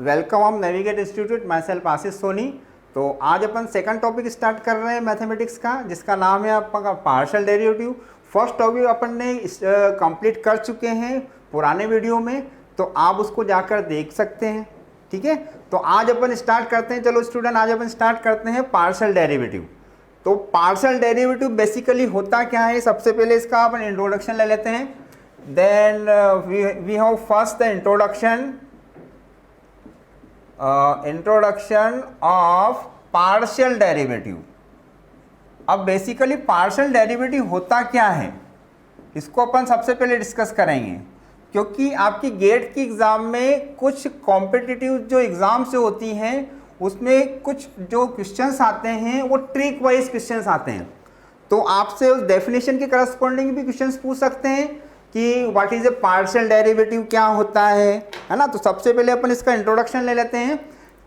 Welcome on navigate institute, myself Ashish Soni. तो आज अपन second topic start कर रहे हैं मैथमेटिक्स का, जिसका नाम है आपका पार्शियल डेरिवेटिव। फर्स्ट टॉपिक अपन ने कंप्लीट कर चुके हैं पुराने वीडियो में, तो आप उसको जाकर देख सकते हैं। ठीक है, तो आज अपन स्टार्ट करते हैं। चलो स्टूडेंट, आज अपन स्टार्ट करते हैं पार्शियल डेरिवेटिव। तो पार्शियल डेरिवेटिव बेसिकली होता क्या है, सबसे पहले इसका अपन इंट्रोडक्शन ले लेते हैं। Then we have first the introduction of partial derivative. अब बेसिकली पार्शियल डेरिवेटिव होता क्या है, इसको अपन सबसे पहले डिस्कस करेंगे, क्योंकि आपकी गेट की एग्ज़ाम में कुछ कॉम्पिटिटिव जो एग्ज़ाम से होती हैं उसमें कुछ जो क्वेश्चंस आते हैं वो ट्रिक वाइज क्वेश्चंस आते हैं। तो आपसे उस डेफिनेशन के करस्पॉन्डिंग भी क्वेश्चंस पूछ सकते हैं कि what is a partial derivative, क्या होता है ना। तो सबसे पहले अपन इसका इंट्रोडक्शन ले लेते हैं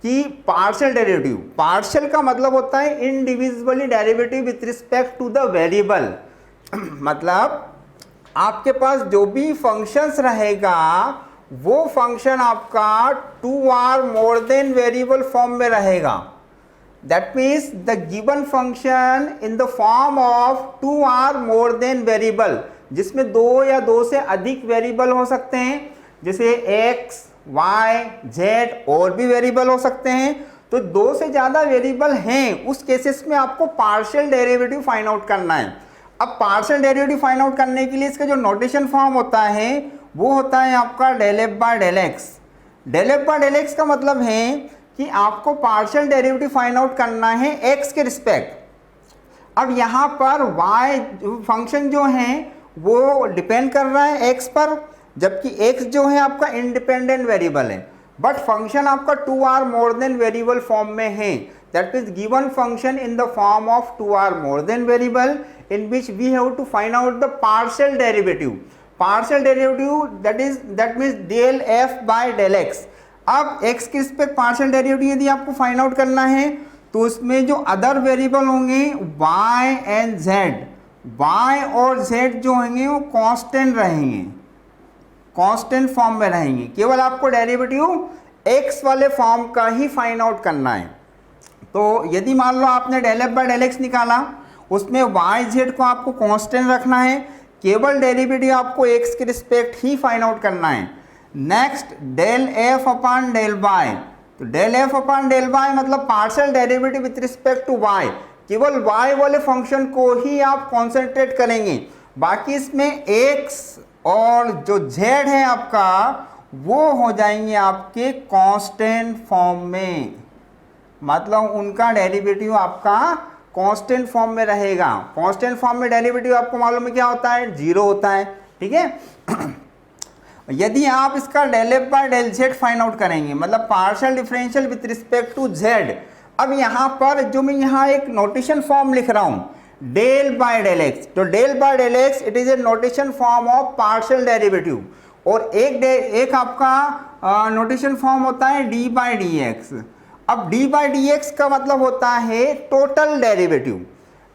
कि पार्शियल डेरिवेटिव, पार्शियल का मतलब होता है individually derivative with respect to the variable. मतलब आपके पास जो भी फंक्शंस रहेगा वो फंक्शन आपका 2 or more than variable form में रहेगा। That means the given function in the form of 2 or more than variable, जिसमें 2 या 2 से अधिक वेरिएबल हो सकते हैं, जैसे x, y, z और भी वेरिएबल हो सकते हैं। तो 2 से ज़्यादा वेरिएबल हैं, उस केसेस में आपको पार्शियल डेरिवेटिव फाइंड आउट करना है। अब पार्शियल डेरिवेटिव फाइंड आउट करने के लिए इसका जो नोटेशन फॉर्म होता है वो होता है आपका del f by del x। del f by del x का मतलब है कि आपको पार्शियल डेरिवेटिव फाइंड आउट करना है x के रिस्पेक्ट। अब यहाँ पर y फंक्शन जो है वो डिपेंड कर रहा है x पर, जबकि x जो है आपका इंडिपेंडेंट वेरिएबल है, बट फंक्शन आपका 2 or more than variable form में है। That is given function in the form of 2 or more than variable in which we have to find out the partial derivative. Partial derivative that means del f by del x। अब x के respect partial derivative यदि आपको find out करना है तो उसमें जो other variable होंगे y एंड z, y और z जो होंगे वो कांस्टेंट रहेंगे, कांस्टेंट फॉर्म में रहेंगे। केवल आपको डेरिवेटिव x वाले फॉर्म का ही फाइंड आउट करना है। तो यदि मान लो आपने del f by del x निकाला, उसमें y z को आपको कांस्टेंट रखना है, केवल डेरिवेटिव आपको x के रिस्पेक्ट ही फाइंड आउट करना है। Next del f upon del y, तो del f upon del y मतलब partial derivative with respect to y, केवल y वाले फंक्शन को ही आप कॉन्सेंट्रेट करेंगे। बाकी इसमें x और जो z है आपका वो हो जाएंगे आपके कांस्टेंट फॉर्म में, मतलब उनका डेरिवेटिव आपका कांस्टेंट फॉर्म में रहेगा। कांस्टेंट फॉर्म में डेरिवेटिव आपको मालूम है क्या होता है, 0 होता है। ठीक है। यदि आप इसका del f by del z find out करेंगे, मतलब partial differential with respect to z। अब यहाँ पर जो मैं यहाँ एक नोटेशन फॉर्म लिख रहा हूँ del by del x, तो del by del x it is A notation form of partial derivative. और एक आपका नोटेशन फॉर्म होता है d by dx। अब d by dx का मतलब होता है टोटल डेरिवेटिव।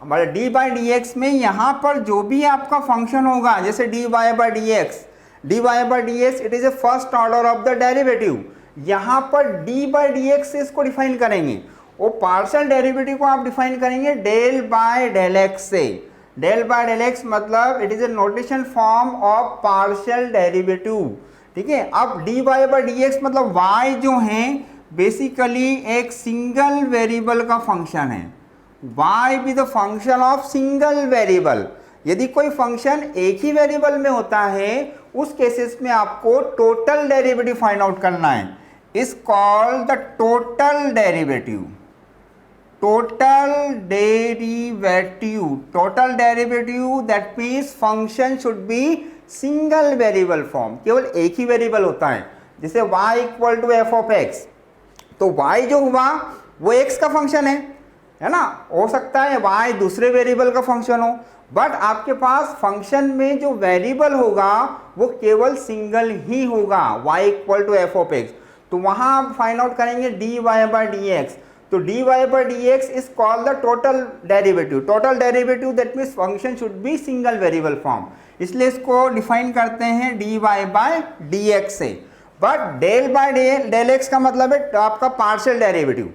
हमारे d by dx में यहाँ पर जो भी आपका फंक्शन होगा, जैसे dy by dx it is A first order of the derivative. यहाँ पर d by dx से इसको डिफाइन करेंगे, वो पार्शियल डेरिवेटिव को आप डिफाइन करेंगे del by del x से। del by del x मतलब it is A notation form of partial derivative. ठीक है। अब dy by dx मतलब y जो है बेसिकली एक सिंगल वेरिएबल का फंक्शन है। y भी the function of single variable. यदि कोई फंक्शन एक ही वेरिएबल में होता है उस केसेस में आपको टोटल डेरिवेटिव फाइंड आउट करना है। Is called the total derivative. Total derivative that means function should be single variable form, केवल एक ही वेरिएबल होता है। जैसे y equal to F of X, तो y जो हुआ वो x का फंक्शन है ना। हो सकता है y दूसरे वेरिएबल का फंक्शन हो, बट आपके पास फंक्शन में जो वेरिएबल होगा वो केवल सिंगल ही होगा, y equal to F of X. तो वहाँ आप फाइंड आउट करेंगे dy by dx। तो dy by dx is called the total derivative. Total derivative that means function should be single variable form, इसलिए इसको डिफाइन करते हैं dy by dx से। But del by del X का मतलब है आपका पार्शियल डेरिवेटिव,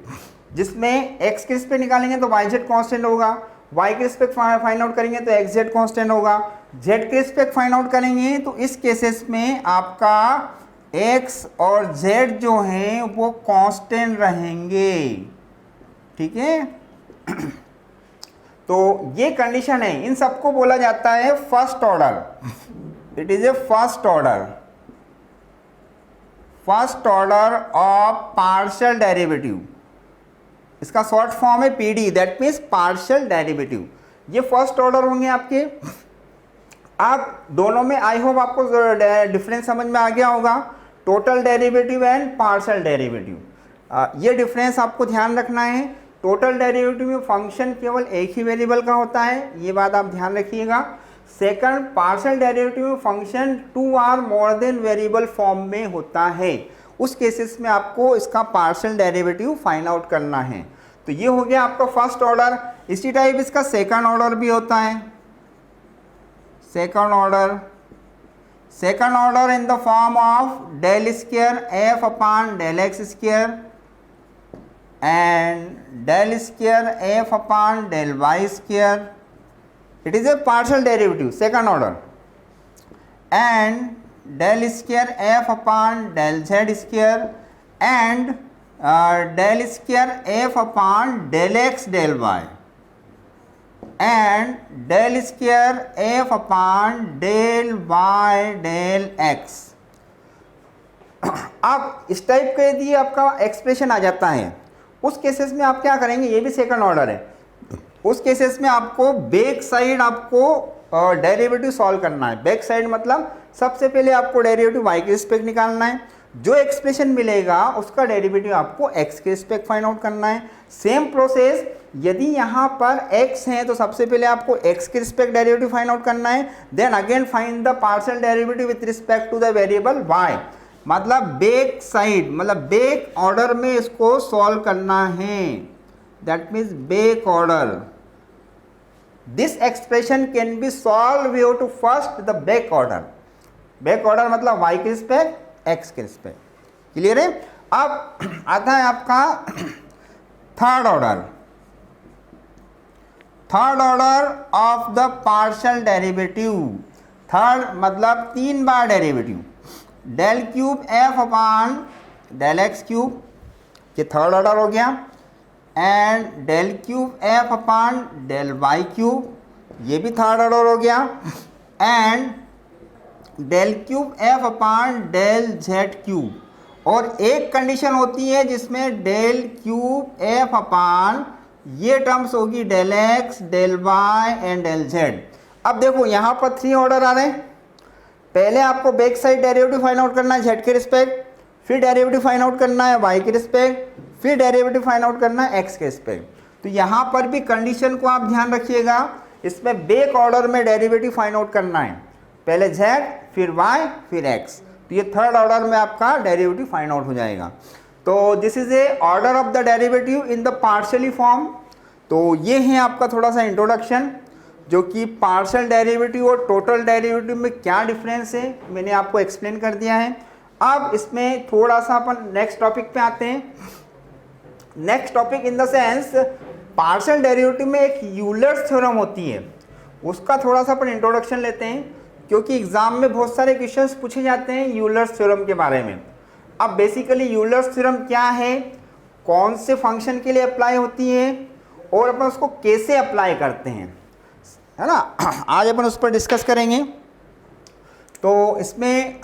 जिसमें एक्स के रिस्पेक्ट निकालेंगे तो वाई जेड कॉन्स्टेंट होगा, वाई के रिस्पेक्ट फाइंड आउट करेंगे तो एक्स जेड कॉन्स्टेंट होगा, जेड के रिस्पेक्ट फाइंड आउट करेंगे तो इस केसेस में आपका एक्स और जेड जो हैं वो कांस्टेंट रहेंगे। ठीक है तो ये कंडीशन है, इन सबको बोला जाता है first order, it is A first order of partial derivative, इसका शॉर्ट फॉर्म है PD, that means partial derivative. ये फर्स्ट ऑर्डर होंगे आपके। आप दोनों में आई होप आपको डिफरेंस समझ में आ गया होगा, total derivative and partial derivative. ये डिफरेंस आपको ध्यान रखना है। टोटल डेरिवेटिव में फंक्शन केवल एक ही वेरिएबल का होता है, ये बात आप ध्यान रखिएगा। सेकंड, पार्शियल डेरिवेटिव में function 2 or more than variable form में होता है, उस केसेस में आपको इसका पार्शियल डेरिवेटिव फाइंड आउट करना है। तो ये हो गया आपका फर्स्ट ऑर्डर। इसी टाइप इसका सेकंड ऑर्डर भी होता है। Second order in the form of del square F upon del x square and del square F upon del Y square, it is a partial derivative, second order, and del square f upon del z square and del square f upon del x del y and del square f upon del y del x। अब इस type का यदि आपका expression आ जाता है, उस cases में आप क्या करेंगे, ये भी सेकंड ऑर्डर है, उस केसेस में आपको बैक साइड आपको डेरिवेटिव सॉल्व करना है। बैक साइड मतलब सबसे पहले आपको डेरिवेटिव y के रिस्पेक्ट निकालना है, जो एक्सप्रेशन मिलेगा उसका डेरिवेटिव आपको x के रिस्पेक्ट फाइंड आउट करना है। सेम प्रोसेस, यदि यहाँ पर x है तो सबसे पहले आपको x के रिस्पेक्ट डेरिवेटिव फाइंड आउट करना है, then again find the partial derivative with respect to the variable y। मतलब बैक साइड मतलब बैक ऑर्डर में इसको सॉल्व करना है, that means back order. This expression can be solve, we have to first the back order. Back order मतलब y के respect x के respect, clear है। अब आता है आपका third order of the partial derivative. Third मतलब 3 बार derivative, del cube F upon del X cube, ये थर्ड ऑर्डर हो गया, and del cube F upon del Y cube, ये भी थर्ड ऑर्डर हो गया, and del cube F upon del Z cube. और एक कंडीशन होती है जिसमें डेल क्यूब एफ अपॉन ये टर्म्स होगी del x del Y and del Z. अब देखो यहाँ पर 3 ऑर्डर आ रहे हैं। पहले आपको back side derivative find out करना है जेड के रिस्पेक्ट, फिर डेरिवेटिव फाइंड आउट करना है वाई के रिस्पेक्ट, फिर डेरिवेटिव फाइंड आउट करना है एक्स के रिस्पेक्ट। तो यहाँ पर भी कंडीशन को आप ध्यान रखिएगा, इसमें बैक ऑर्डर में डेरिवेटिव फाइंड आउट करना है, पहले जेड फिर वाई फिर एक्स। तो ये थर्ड ऑर्डर में आपका डेरिवेटिव फाइंड आउट हो जाएगा। तो this is a order of the derivative in the partially form. तो ये है आपका थोड़ा सा इंट्रोडक्शन, जो कि पार्शियल डेरिवेटिव और टोटल डेरिवेटिव में क्या डिफरेंस है मैंने आपको एक्सप्लेन कर दिया है। अब इसमें थोड़ा सा अपन नेक्स्ट टॉपिक पे आते हैं। Next topic in the sense, partial derivative में एक यूलर्स थ्योरम होती है, उसका थोड़ा सा अपन इंट्रोडक्शन लेते हैं, क्योंकि एग्जाम में बहुत सारे क्वेश्चंस पूछे जाते हैं यूलर्स थ्योरम के बारे में। अब बेसिकली यूलर्स थ्योरम क्या है, कौन से फंक्शन के लिए अप्लाई होती है और अपन उसको कैसे अप्लाई करते हैं, है ना, आज अपन उस पर डिस्कस करेंगे। तो इसमें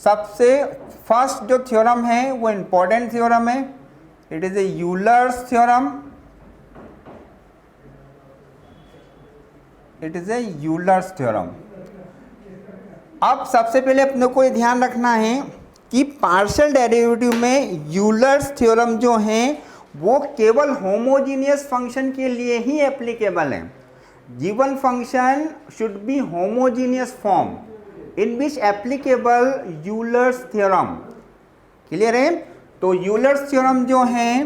सबसे फर्स्ट जो थ्योरम है वो इम्पोर्टेंट थ्योरम है, it is A Euler's theorem. It is A Euler's theorem. अब सबसे पहले अपने को ये ध्यान रखना है कि पार्शियल डेरिवेटिव में यूलर्स थ्योरम जो है वो केवल होमोजीनियस फंक्शन के लिए ही एप्लीकेबल है। Given function should be homogeneous form in which applicable Euler's theorem, clear है। तो यूलर्स थ्योरम जो है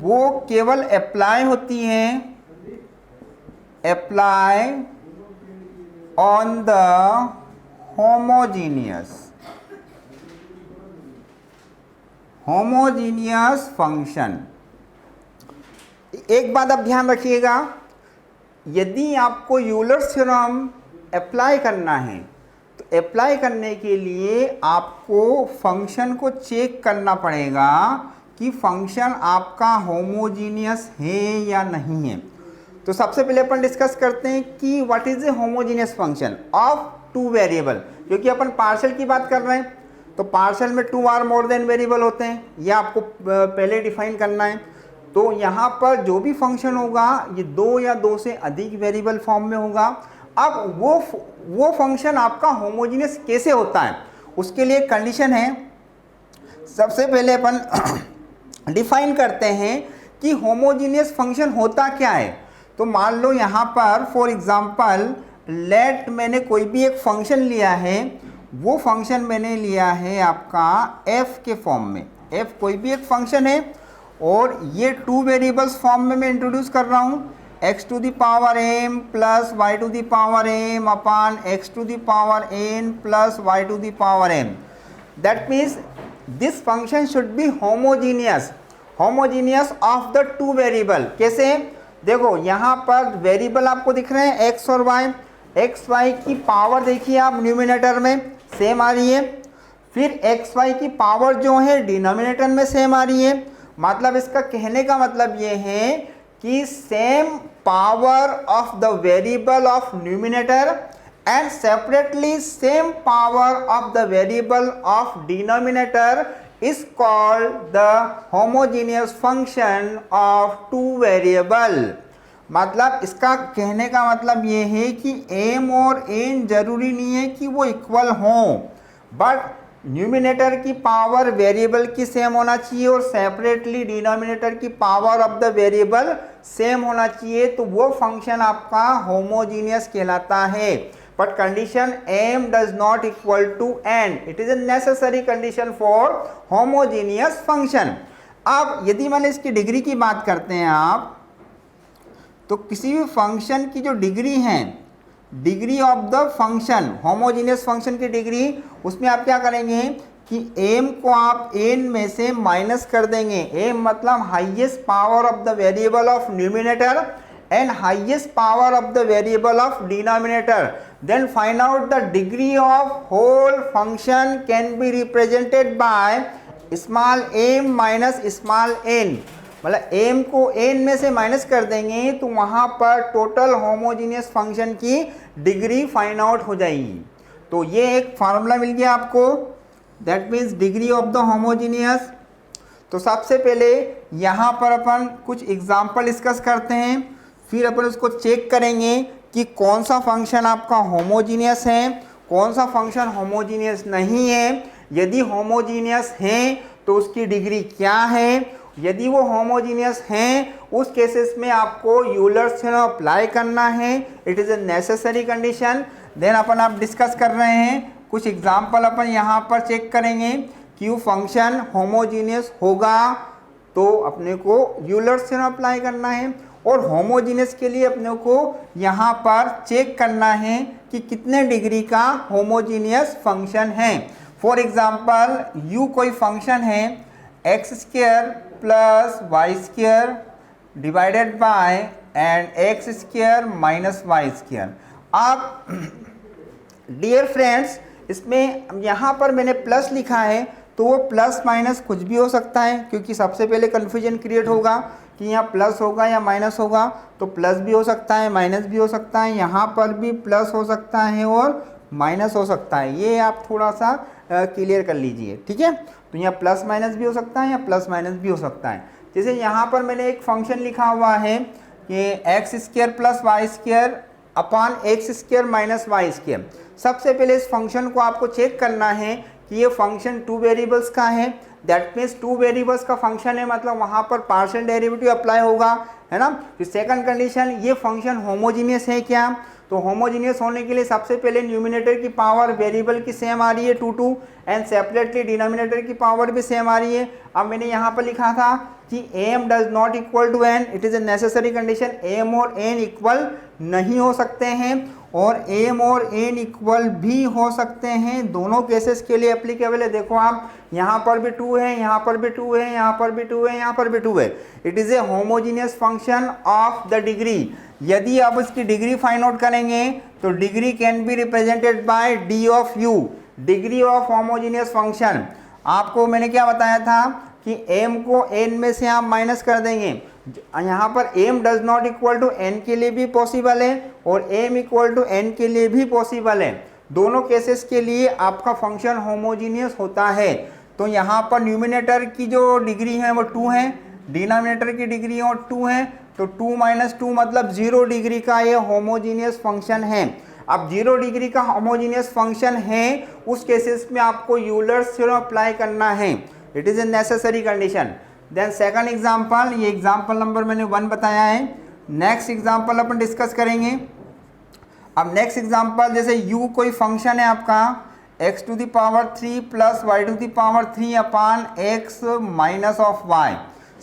वो केवल अप्लाई होती है, apply on the homogeneous homogeneous function. एक बात आप ध्यान रखिएगा, यदि आपको यूलर्स थ्योरम अप्लाई करना है तो अप्लाई करने के लिए आपको फंक्शन को चेक करना पड़ेगा कि फंक्शन आपका होमोजीनियस है या नहीं है। तो सबसे पहले अपन डिस्कस करते हैं कि what is a homogeneous function of two variable, क्योंकि अपन पार्शियल की बात कर रहे हैं तो पार्शियल में two or more than variable होते हैं, यह आपको पहले डिफाइन करना है। तो यहाँ पर जो भी फंक्शन होगा ये दो या दो से अधिक वेरिएबल फॉर्म में होगा। अब वो फंक्शन आपका होमोजीनियस कैसे होता है, उसके लिए कंडीशन है। सबसे पहले अपन डिफाइन करते हैं कि होमोजीनियस फंक्शन होता क्या है। तो मान लो यहाँ पर फॉर एग्जांपल लेट मैंने कोई भी एक फंक्शन लिया है, वो फंक्शन मैंने लिया है आपका f के फॉर्म में। f कोई भी एक फंक्शन है और ये टू वेरिएबल्स फॉर्म में मैं इंट्रोड्यूस कर रहा हूँ, x to the power m plus y to the power m upon x to the power n plus y to the power m। That means this function should be homogeneous, homogeneous of the two variable. कैसे? देखो यहाँ पर variable आपको दिख रहे हैं x और y, x Y की पावर देखिए आप न्यूमिनेटर में सेम आ रही है, फिर एक्स वाई की पावर जो है डिनोमिनेटर में सेम आ रही है। मतलब इसका कहने का मतलब ये है कि same power of the variable of numerator and separately same power of the variable of denominator is called the homogeneous function of two variable. मतलब इसका कहने का मतलब ये है कि m और n जरूरी नहीं है कि वो इक्वल हों, बट न्यूमिनेटर की पावर वेरिएबल की सेम होना चाहिए और सेपरेटली डिनोमिनेटर की power of the variable same होना चाहिए, तो वो फंक्शन आपका होमोजीनियस कहलाता है। But condition m does not equal to n, it is a necessary condition for homogeneous function. अब यदि मान इसकी डिग्री की बात करते हैं आप, तो किसी भी फंक्शन की जो डिग्री है, degree of the function, homogeneous function की डिग्री, उसमें आप क्या करेंगे कि m को आप n में से माइनस कर देंगे। m मतलब highest power of the variable of numerator and highest power of the variable of denominator. Then find out the degree of whole function can be represented by small m minus small n। मतलब m को n में से minus कर देंगे तो वहाँ पर total homogeneous function की डिग्री फाइंड आउट हो जाएगी। तो ये एक फार्मूला मिल गया आपको, that means degree of the homogeneous. तो सबसे पहले यहाँ पर अपन कुछ एग्जाम्पल डिस्कस करते हैं, फिर अपन उसको चेक करेंगे कि कौन सा फंक्शन आपका होमोजीनियस है, कौन सा फंक्शन होमोजीनियस नहीं है। यदि होमोजीनियस है तो उसकी डिग्री क्या है, यदि वो होमोजीनियस हैं उस केसेस में आपको यूलर्स थ्योरम अप्लाई करना है, it is a necessary condition. Then अपन आप डिस्कस कर रहे हैं कुछ एग्जांपल अपन यहाँ पर चेक करेंगे कि वो फंक्शन होमोजीनियस होगा तो अपने को यूलर्स थ्योरम अप्लाई करना है, और होमोजीनियस के लिए अपने को यहाँ पर चेक करना है कि कितने डिग्री का होमोजीनियस फंक्शन है। फॉर एग्जाम्पल यू कोई फंक्शन है X square plus Y square divided by and X square minus Y square. आप डियर फ्रेंड्स, इसमें यहाँ पर मैंने प्लस लिखा है तो वो प्लस माइनस कुछ भी हो सकता है, क्योंकि सबसे पहले कन्फ्यूजन क्रिएट होगा कि यहाँ प्लस होगा या माइनस होगा। तो प्लस भी हो सकता है, माइनस भी हो सकता है, यहाँ पर भी प्लस हो सकता है और माइनस हो सकता है। ये आप थोड़ा सा क्लियर कर लीजिए, ठीक है। तो यहाँ प्लस माइनस भी हो सकता है या प्लस माइनस भी हो सकता है। जैसे यहाँ पर मैंने एक फंक्शन लिखा हुआ है कि X square plus Y square upon X square minus Y square. सबसे पहले इस फंक्शन को आपको चेक करना है कि ये फंक्शन टू वेरिएबल्स का है, दैट मीन्स टू वेरिएबल्स का फंक्शन है, मतलब वहाँ पर पार्शियल डेरिवेटिव अप्लाई होगा, है ना। फिर सेकंड कंडीशन, ये फंक्शन होमोजीनियस है क्या। तो होमोजीनियस होने के लिए सबसे पहले न्यूमिनेटर की पावर वेरिएबल की सेम आ रही है 2 2 एंड सेपरेटली डिनोमिनेटर की पावर भी सेम आ रही है। अब मैंने यहाँ पर लिखा था कि m does not equal to n, it is a necessary condition, m और n इक्वल नहीं हो सकते हैं। और m और n इक्वल भी हो सकते हैं, दोनों केसेस के लिए एप्लीकेबल है। देखो आप यहाँ पर भी 2 है, यहाँ पर भी 2 है, यहाँ पर भी 2 है, यहाँ पर भी 2 है। It is A homogeneous function of the degree. यदि आप इसकी डिग्री फाइंड आउट करेंगे तो degree can be represented bye d of u, degree of homogeneous function. आपको मैंने क्या बताया था कि m को n में से आप माइनस कर देंगे। यहाँ पर m does not equal to n के लिए भी पॉसिबल है और m इक्वल टू n के लिए भी पॉसिबल है। दोनों केसेस के लिए आपका फंक्शन होमोजीनियस होता है। तो यहाँ पर न्यूमिनेटर की जो डिग्री है वो 2 है, डिनोमिनेटर की डिग्री और 2 है, तो 2 माइनस 2 मतलब 0 डिग्री का ये होमोजीनियस फंक्शन है। अब 0 डिग्री का होमोजीनियस फंक्शन है, उस केसेस में आपको यूलर्स थ्योरम अप्लाई करना है। It is a necessary condition. Then second example, ये एग्जांपल नंबर मैंने 1 बताया है। नेक्स्ट एग्जांपल अपन डिस्कस करेंगे। अब नेक्स्ट एग्जांपल, जैसे u कोई फंक्शन है आपका x to the power 3 plus y to the power 3 upon x minus of y।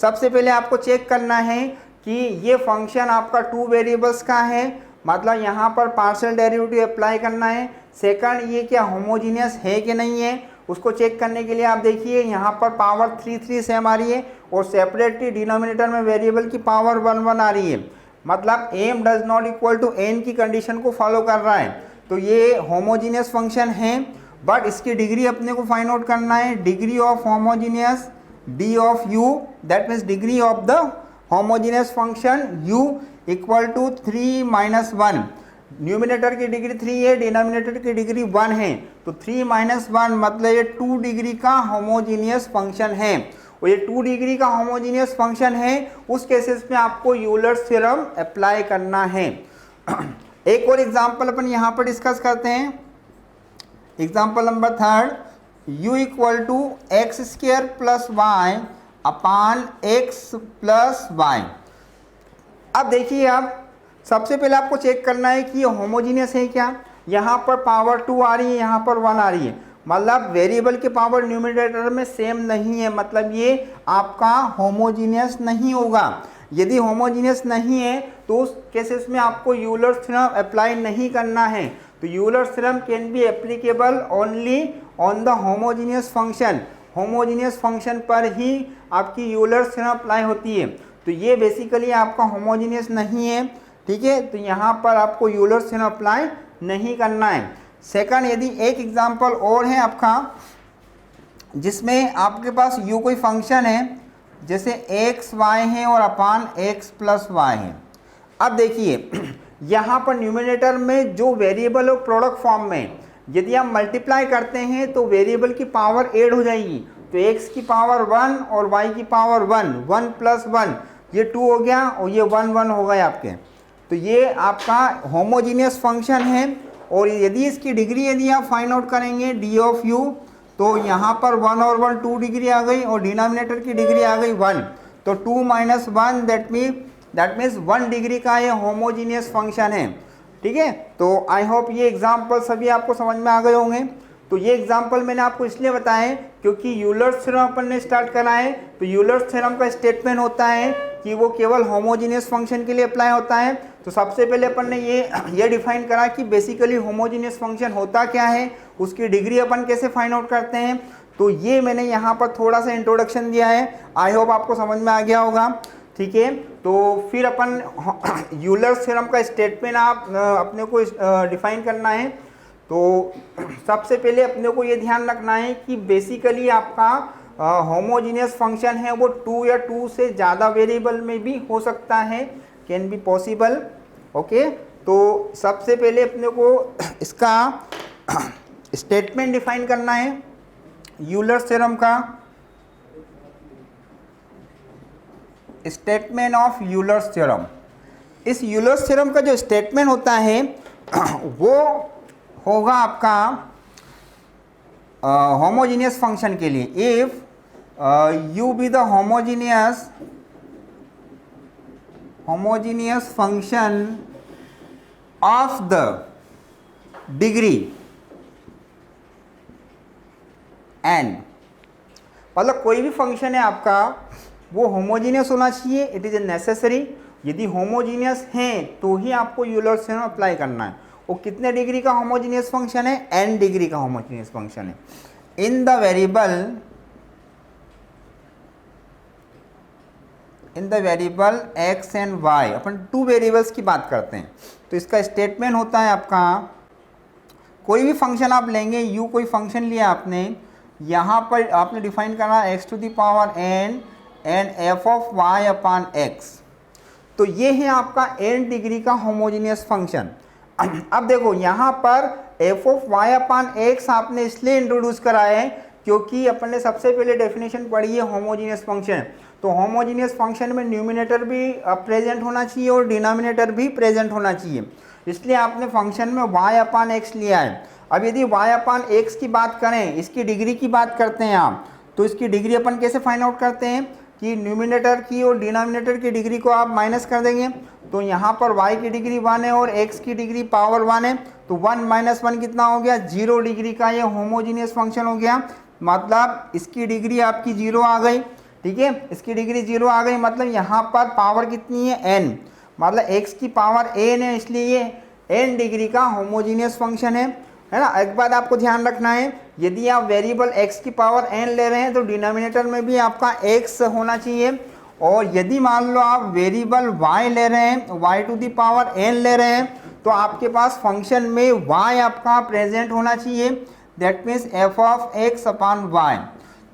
सबसे पहले आपको चेक करना है कि ये फंक्शन आपका 2 वेरिएबल्स का है, मतलब यहाँ पर पार्शियल डेरिवेटिव अप्लाई करना है। सेकंड, ये क्या होमोजीनियस है कि नहीं है, उसको चेक करने के लिए आप देखिए यहाँ पर पावर 3 सेम आ रही है और सेपरेटली डिनोमिनेटर में वेरिएबल की पावर 1 आ रही है, मतलब m does not equal to n की कंडीशन को फॉलो कर रहा है। तो ये होमोजीनियस फंक्शन है, बट इसकी डिग्री अपने को फाइंड आउट करना है। Degree of homogeneous d of u, that means degree of the homogeneous function u equal to 3 minus 1। Numerator की डिग्री 3 है, डिनोमिनेटर की डिग्री 1 है, तो 3 माइनस 1 मतलब ये 2 डिग्री का होमोजीनियस फंक्शन है। और ये 2 डिग्री का होमोजीनियस फंक्शन है, उस केसेस में आपको यूलर्स थ्योरम अप्लाई करना है। एक और एग्जांपल अपन यहाँ पर डिस्कस करते हैं। Example number 3, u equal to X square plus Y upon x plus Y. अब देखिए, आप सबसे पहले आपको चेक करना है कि ये होमोजीनियस है क्या। यहाँ पर पावर 2 आ रही है, यहाँ पर 1 आ रही है, मतलब वेरिएबल की पावर न्यूमिनेटर में सेम नहीं है, मतलब ये आपका होमोजीनियस नहीं होगा। यदि होमोजीनियस नहीं है तो उस केसेस में आपको यूलर्स थ्योरम अप्लाई नहीं करना है। तो Euler's theorem can be applicable only on the homogeneous function. Homogeneous function पर ही आपकी यूलर्स थ्योरम अप्लाई होती है। तो ये बेसिकली आपका होमोजीनियस नहीं है, ठीक है, तो यहाँ पर आपको यूलर्स थ्योरम अप्लाई नहीं करना है। सेकंड, यदि एक एग्जांपल और है आपका जिसमें आपके पास u कोई फंक्शन है, जैसे एक्स वाई है और अपान एक्स प्लस वाई है। अब देखिए यहाँ पर न्यूमिनेटर में जो वेरिएबल हो प्रोडक्ट फॉर्म में, यदि आप मल्टीप्लाई करते हैं तो वेरिएबल की पावर ऐड हो जाएगी। तो x की पावर 1 और y की पावर 1, 1 प्लस 1 ये 2 हो गया और ये 1 1 हो गए आपके। तो ये आपका होमोजीनियस फंक्शन है। और यदि इसकी डिग्री यदि आप फाइंड आउट करेंगे d ऑफ u, तो यहाँ पर 1 और 1 2 डिग्री आ गई और डिनोमिनेटर की डिग्री आ गई 1, तो 2 माइनस 1 दैट मीन्स 1 डिग्री का ये होमोजीनियस फंक्शन है। ठीक है, तो आई होप ये एग्जाम्पल सभी आपको समझ में आ गए होंगे। तो ये एग्जाम्पल मैंने आपको इसलिए बताया क्योंकि यूलर्स थ्योरम अपन ने स्टार्ट करा है। तो यूलर्स थ्योरम का स्टेटमेंट होता है कि वो केवल होमोजीनियस फंक्शन के लिए अप्लाई होता है। तो सबसे पहले अपन ने ये डिफाइन करा कि बेसिकली होमोजीनियस फंक्शन होता क्या है, उसकी डिग्री अपन कैसे फाइंड आउट करते हैं। तो ये मैंने यहाँ पर थोड़ा सा इंट्रोडक्शन दिया है, आई होप आपको समझ में आ गया होगा। ठीक है, तो फिर अपन यूलर्स थ्योरम का स्टेटमेंट आप अपने को डिफाइन करना है। तो सबसे पहले अपने को ये ध्यान रखना है कि बेसिकली आपका होमोजीनियस फंक्शन है वो 2 या 2 से ज़्यादा वेरिएबल में भी हो सकता है, कैन बी पॉसिबल। ओके, तो सबसे पहले अपने को इसका स्टेटमेंट डिफाइन करना है यूलर्स थ्योरम का। स्टेटमेंट ऑफ यूलर्स थ्योरम, इस यूलर्स थ्योरम का जो स्टेटमेंट होता है वो होगा आपका होमोजीनियस फंक्शन के लिए। If you be the homogeneous function of the degree n, मतलब कोई भी फंक्शन है आपका वो होमोजीनियस होना चाहिए, इट इज़ ए नेसेसरी। यदि होमोजीनियस हैं तो ही आपको यूलर्स थ्योरम अप्लाई करना है। वो कितने डिग्री का होमोजीनियस फंक्शन है, n डिग्री का होमोजीनियस फंक्शन है। In the variable x and y, upon 2 variables की बात करते हैं। तो इसका स्टेटमेंट होता है आपका, कोई भी फंक्शन आप लेंगे, u कोई फंक्शन लिया आपने, यहाँ पर आपने डिफाइन करना x to the power n and f of y upon x। तो ये है आपका n डिग्री का होमोजीनियस फंक्शन। अब देखो यहाँ पर f of y upon x आपने इसलिए इंट्रोड्यूस कराया है क्योंकि अपन ने सबसे पहले डेफिनेशन पढ़ी है होमोजीनियस फंक्शन। तो होमोजीनियस फंक्शन में न्यूमिनेटर भी प्रेजेंट होना चाहिए और डिनोमिनेटर भी प्रेजेंट होना चाहिए, इसलिए आपने फंक्शन में y अपॉन x लिया है। अब यदि y अपॉन x की बात करें, इसकी डिग्री की बात करते हैं आप, तो इसकी डिग्री अपन कैसे फाइंड आउट करते हैं कि न्यूमिनेटर की और डिनोमिनेटर की डिग्री को आप माइनस कर देंगे। तो यहाँ पर y की डिग्री 1 है और x की डिग्री पावर 1 है, तो 1 माइनस 1 कितना हो गया, 0 डिग्री का ये होमोजीनियस फंक्शन हो गया। मतलब इसकी डिग्री आपकी 0 आ गई, ठीक है, इसकी डिग्री 0 आ गई। मतलब यहाँ पर पावर कितनी है, n, मतलब x की पावर n है, इसलिए ये n डिग्री का होमोजीनियस फंक्शन है ना। एक बात आपको ध्यान रखना है, यदि आप वेरिएबल x की पावर n ले रहे हैं तो डिनोमिनेटर में भी आपका x होना चाहिए, और यदि मान लो आप वेरिएबल y ले रहे हैं, y to the power n ले रहे हैं, तो आपके पास फंक्शन में y आपका प्रेजेंट होना चाहिए, that means f of x upon y।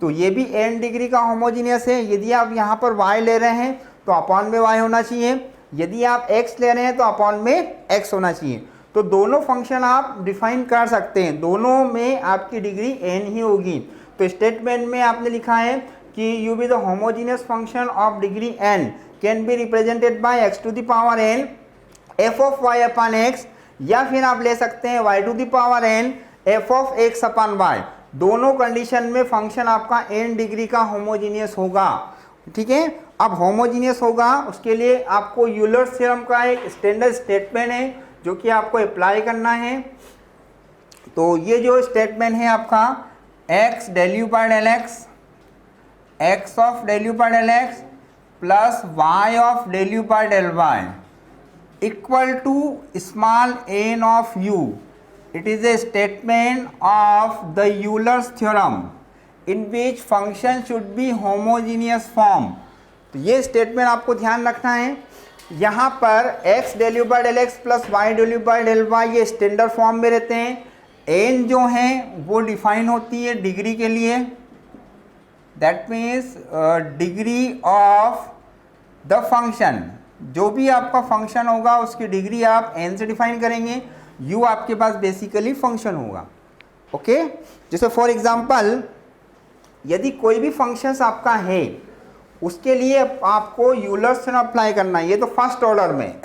तो ये भी n डिग्री का होमोजीनियस है। यदि आप यहाँ पर y ले रहे हैं तो अपॉन में y होना चाहिए, यदि आप x ले रहे हैं तो अपॉन में x होना चाहिए। तो दोनों फंक्शन आप डिफाइन कर सकते हैं, दोनों में आपकी डिग्री n ही होगी। तो स्टेटमेंट में आपने लिखा है कि U be the homogeneous function of degree n can be represented by x to the power n f of y upon x, या फिर आप ले सकते हैं y to the power n f of x upon y। दोनों condition में function आपका n degree का होमोजीनियस होगा, ठीक है। अब होमोजीनियस होगा उसके लिए आपको यूलर्स थ्योरम का एक स्टैंडर्ड स्टेटमेंट है जो कि आपको अप्लाई करना है। तो ये जो स्टेटमेंट है आपका, x del you by del x, x of del you by del x plus y of del you by del y equal to small n of u। It is a statement of the Euler's theorem in which function should be homogeneous form। तो ये statement आपको ध्यान रखना है। यहाँ पर x del U by del x plus Y del U by del Y ये standard form में रहते हैं। n जो है वो डिफाइन होती है डिग्री के लिए, that means degree of the function, जो भी आपका फंक्शन होगा उसकी डिग्री आप n से डिफाइन करेंगे। u आपके पास बेसिकली फंक्शन होगा, ओके। जैसे फॉर एग्जांपल यदि कोई भी फंक्शंस आपका है उसके लिए आपको यूलर्स थ्योरम अप्लाई करना है। ये तो फर्स्ट ऑर्डर में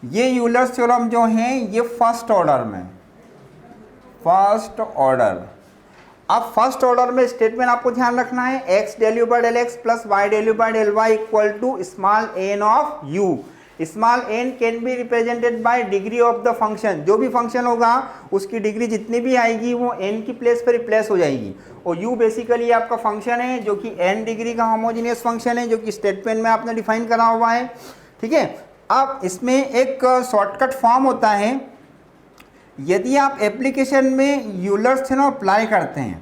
ये यूलर्स थ्योरम जो है ये फर्स्ट ऑर्डर में, फर्स्ट ऑर्डर। अब फर्स्ट ऑर्डर में स्टेटमेंट आपको ध्यान रखना है, x del U by del x plus Y del U by del Y equal to small n of u। Small n can be represented by degree of the function. जो भी function होगा उसकी degree जितनी भी आएगी वो n की place पर रिप्लेस हो जाएगी, और u बेसिकली आपका फंक्शन है जो कि n डिग्री का होमोजीनियस फंक्शन है जो कि स्टेटमेंट में आपने डिफाइन करा हुआ है, ठीक है। अब इसमें एक शॉर्टकट फॉर्म होता है, यदि आप एप्लीकेशन में यूलर्स थ्योरम अप्लाई करते हैं,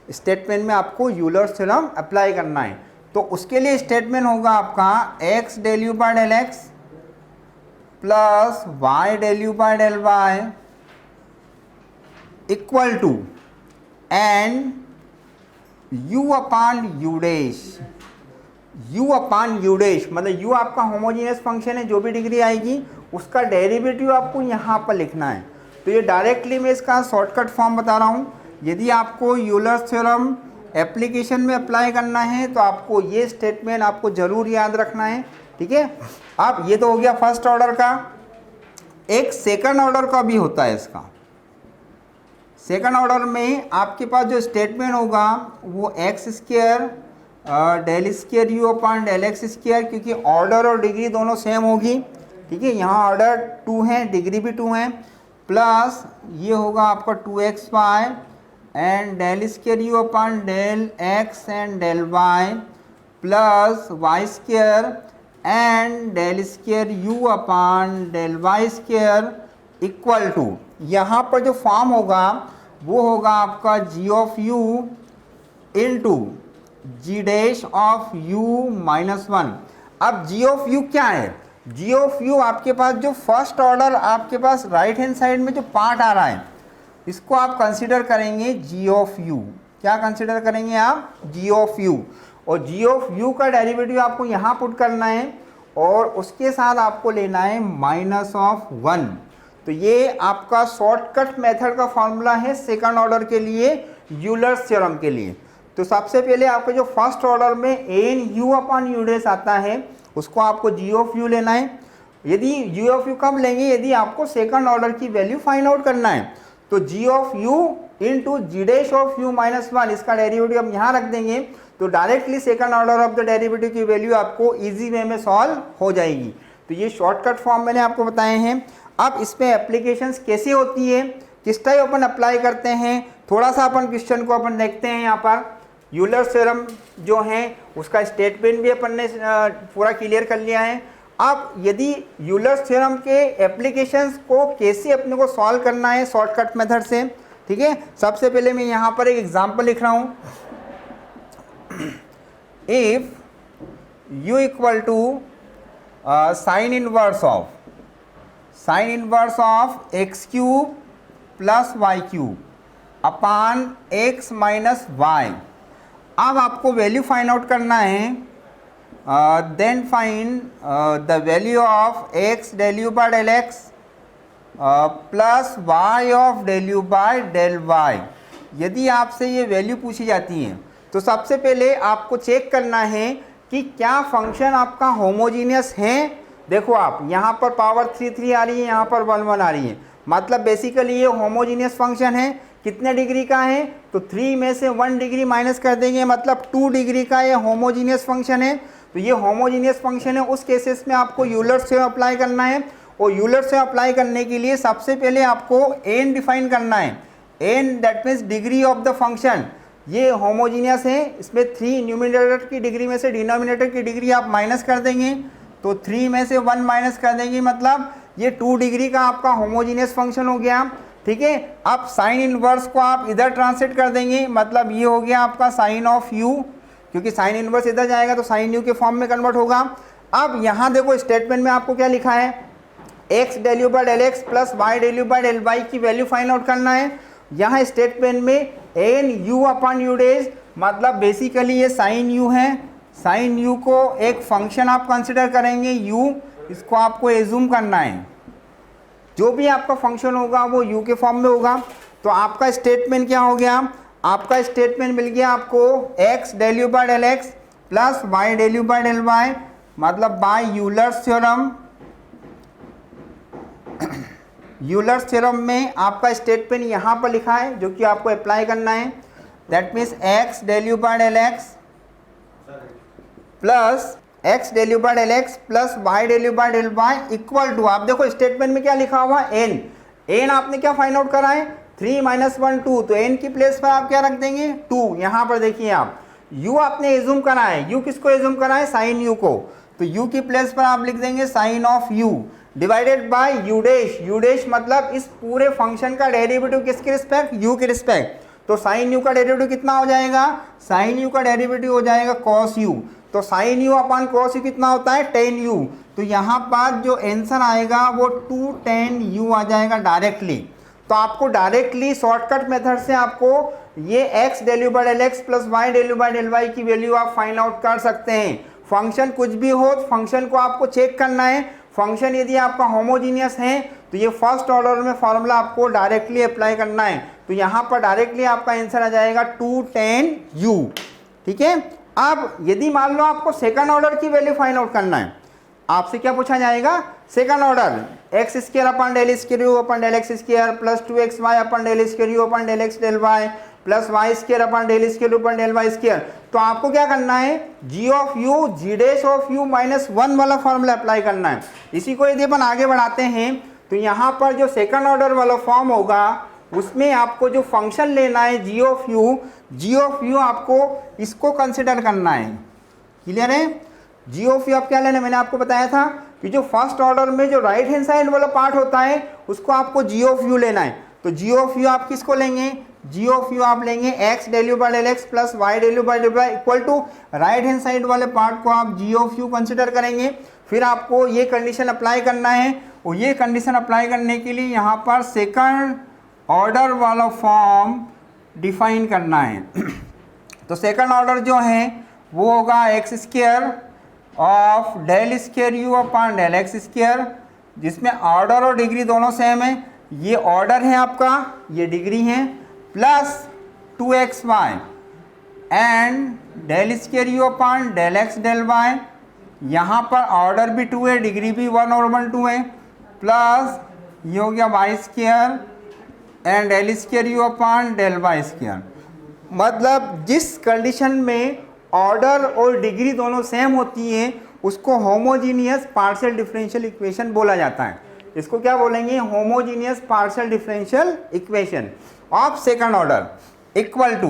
स्टेटमेंट में आपको यूलर्स थ्योरम अप्लाई करना है, तो उसके लिए स्टेटमेंट होगा आपका x del U by del x plus Y del U by del Y equal to N u upon U dash, u upon U dash, मतलब u आपका होमोजीनियस फंक्शन है, जो भी डिग्री आएगी उसका डेरिवेटिव आपको यहाँ पर लिखना है। तो ये डायरेक्टली मैं इसका शॉर्टकट फॉर्म बता रहा हूँ। यदि आपको यूलर्स थ्योरम एप्लीकेशन में अप्लाई करना है तो आपको ये स्टेटमेंट आपको ज़रूर याद रखना है, ठीक है। अब ये तो हो गया फर्स्ट ऑर्डर का। एक सेकंड ऑर्डर का भी होता है इसका। सेकंड ऑर्डर में आपके पास जो स्टेटमेंट होगा वो X square del square you upon del x square, क्योंकि ऑर्डर और डिग्री दोनों सेम होगी, ठीक है। यहाँ ऑर्डर 2 है, डिग्री भी 2 है, प्लस ये होगा आपका 2xy and del square you upon del x and del y plus Y square and del square you upon del Y square equal to, यहाँ पर जो फॉर्म होगा वो होगा आपका g of u into g dash of u minus one. अब g of you क्या है? जी ऑफ यू आपके पास जो फर्स्ट ऑर्डर आपके पास राइट हैंड साइड में जो पार्ट आ रहा है, इसको आप कंसीडर करेंगे जी ऑफ यू। क्या कंसीडर करेंगे आप? जी ऑफ यू। और जी ऑफ यू का डेरिवेटिव आपको यहाँ पुट करना है और उसके साथ आपको लेना है माइनस ऑफ वन। तो ये आपका शॉर्टकट मेथड का फॉर्मूला है सेकंड ऑर्डर के लिए, यूलर्स थ्योरम के लिए। तो सबसे पहले आपको जो फर्स्ट ऑर्डर में N you upon U dash आता है उसको आपको जी ऑफ यू लेना है। यदि जी ऑफ यू कब लेंगे? यदि आपको सेकंड ऑर्डर की वैल्यू फाइंड आउट करना है। तो g of u into g dash of u minus one, इसका डेरिवेटिव हम यहाँ रख देंगे तो directly second order of the derivative की वैल्यू आपको इजी वे में सॉल्व हो जाएगी। तो ये शॉर्टकट फॉर्म मैंने आपको बताए हैं। अब इसमें एप्लीकेशंस कैसे होती है, किस टाइप अपन अप्लाई करते हैं, थोड़ा सा अपन क्वेश्चन को अपन देखते हैं। यहाँ पर यूलर्स थ्योरम जो है उसका स्टेटमेंट भी अपन ने पूरा क्लियर कर लिया है। अब यदि यूलर्स थ्योरम के एप्लीकेशंस को कैसे अपने को सॉल्व करना है शॉर्टकट मेथड से, ठीक है। सबसे पहले मैं यहाँ पर एक एग्जांपल लिख रहा हूँ। If U equal to sine inverse of X cube plus Y cube upon X minus Y. अब आपको वैल्यू फाइंड आउट करना है। Then find the value of X del you by del x plus Y of del you by del Y. यदि आपसे ये value पूछी जाती है तो सबसे पहले आपको चेक करना है कि क्या फंक्शन आपका होमोजीनियस है। देखो आप यहाँ पर पावर 3 आ रही है, यहाँ पर 1 आ रही है, मतलब बेसिकली ये होमोजीनियस फंक्शन है। कितने डिग्री का है? तो 3 में से 1 डिग्री माइनस कर देंगे, मतलब 2 डिग्री का ये होमोजीनियस फंक्शन है। तो ये होमोजीनियस फंक्शन है, उस केसेस में आपको यूलर्स थ्योरम अप्लाई करना है। और यूलर्स थ्योरम अप्लाई करने के लिए सबसे पहले आपको एन डिफाइन करना है। N that means degree of the function. ये होमोजीनियस है, इसमें 3 न्यूमिनेटर की डिग्री में से डिनोमिनेटर की डिग्री आप माइनस कर देंगे, तो 3 में से 1 माइनस कर देंगे, मतलब ये 2 डिग्री का आपका होमोजीनियस फंक्शन हो गया, ठीक है। अब साइन इनवर्स को आप इधर ट्रांसलेट कर देंगे, मतलब ये हो गया आपका साइन ऑफ यू, क्योंकि साइन इनवर्स इधर जाएगा तो साइन यू के फॉर्म में कन्वर्ट होगा। अब यहाँ देखो स्टेटमेंट में आपको क्या लिखा है, x del you by del x plus Y del you by del y की वैल्यू फाइंड आउट करना है। यहाँ स्टेटमेंट में N you upon u dash, मतलब बेसिकली ये साइन यू है। साइन यू को एक फंक्शन आप कंसिडर करेंगे यू, इसको आपको एज्यूम करना है। जो भी आपका फंक्शन होगा वो यू के फॉर्म में होगा। तो आपका स्टेटमेंट क्या हो गया? आपका स्टेटमेंट मिल गया आपको x del you by del x plus Y del you by del y, मतलब by Euler's theorem. Euler's theorem में आपका स्टेटमेंट यहाँ पर लिखा है जो कि आपको अप्लाई करना है। That means x del you by del x plus x del you by del x plus Y del you by del Y equal to, आप देखो स्टेटमेंट में क्या लिखा हुआ है, एन। एन आपने क्या फाइंड आउट करा है? 3 - 1 2, तो एन की प्लेस पर आप क्या रख देंगे? 2। यहाँ पर देखिए आप यू आपने एज्यूम करा है। यू किसको एज्यूम करा है? साइन यू को। तो यू की प्लेस पर आप लिख देंगे sine of u divided by u dash. U dash मतलब इस पूरे फंक्शन का डेरिवेटिव किसके रिस्पेक्ट? यू के रिस्पेक्ट। तो साइन यू का डेरिवेटिव कितना हो जाएगा? साइन यू का डेरिवेटिव हो जाएगा कॉस यू। तो sine u upon cos u कितना होता है? tan u. तो यहाँ पर जो आंसर आएगा वो 2 tan यू आ जाएगा डायरेक्टली। तो आपको डायरेक्टली शॉर्टकट मेथड से आपको ये x del you by del x plus Y del you by del y की वैल्यू आप फाइंड आउट कर सकते हैं। फंक्शन कुछ भी हो, फंक्शन को आपको चेक करना है। फंक्शन यदि आपका होमोजीनियस है तो ये फर्स्ट ऑर्डर में फॉर्मूला आपको डायरेक्टली अप्लाई करना है। तो यहाँ पर डायरेक्टली आपका आंसर आ जाएगा 2 tan यू, ठीक है। अब यदि मान लो आपको सेकंड ऑर्डर की वैल्यू फाइंड आउट करना है, आपसे क्या पूछा जाएगा? Second order x square upon del square you upon del x square plus 2xy upon del square you upon del x del y plus Y square upon del square you upon del Y square. तो आपको क्या करना है? G of u g dash of u minus 1 वाला formula apply करना है। इसी को यदि अपन आगे बढ़ाते हैं तो यहाँ पर जो सेकंड ऑर्डर वाला फॉर्म होगा उसमें आपको जो फंक्शन लेना है जी ऑफ यू आपको इसको कंसिडर करना है। क्लियर है? जी ऑफ यू आप क्या लेना, मैंने आपको बताया था कि जो फर्स्ट ऑर्डर में जो राइट हैंड साइड वाला पार्ट होता है उसको आपको जी ऑफ यू लेना है। तो जी ऑफ यू आप किसको लेंगे, जी ऑफ यू आप लेंगे x del you by del x plus Y del you by del Y equal to right hand side वाले पार्ट को आप जी ऑफ यू कंसिडर करेंगे। फिर आपको ये कंडीशन अप्लाई करना है, और ये कंडीशन अप्लाई करने के लिए यहाँ पर सेकंड ऑर्डर वाला फॉर्म डिफाइन करना है। तो सेकंड ऑर्डर जो है वो होगा x square of del square you upon del x square, जिसमें ऑर्डर और डिग्री दोनों सेम है। ये ऑर्डर है आपका, ये डिग्री है, plus 2xy and del square you upon del x del y. यहाँ पर ऑर्डर भी 2 है, डिग्री भी 1 और 1 2 है, प्लस ये हो गया y square and del square you upon del Y square. मतलब जिस कंडीशन में ऑर्डर और डिग्री दोनों सेम होती हैं उसको होमोजीनियस पार्शियल डिफरेंशियल इक्वेशन बोला जाता है। इसको क्या बोलेंगे, homogeneous partial differential equation of second order equal to,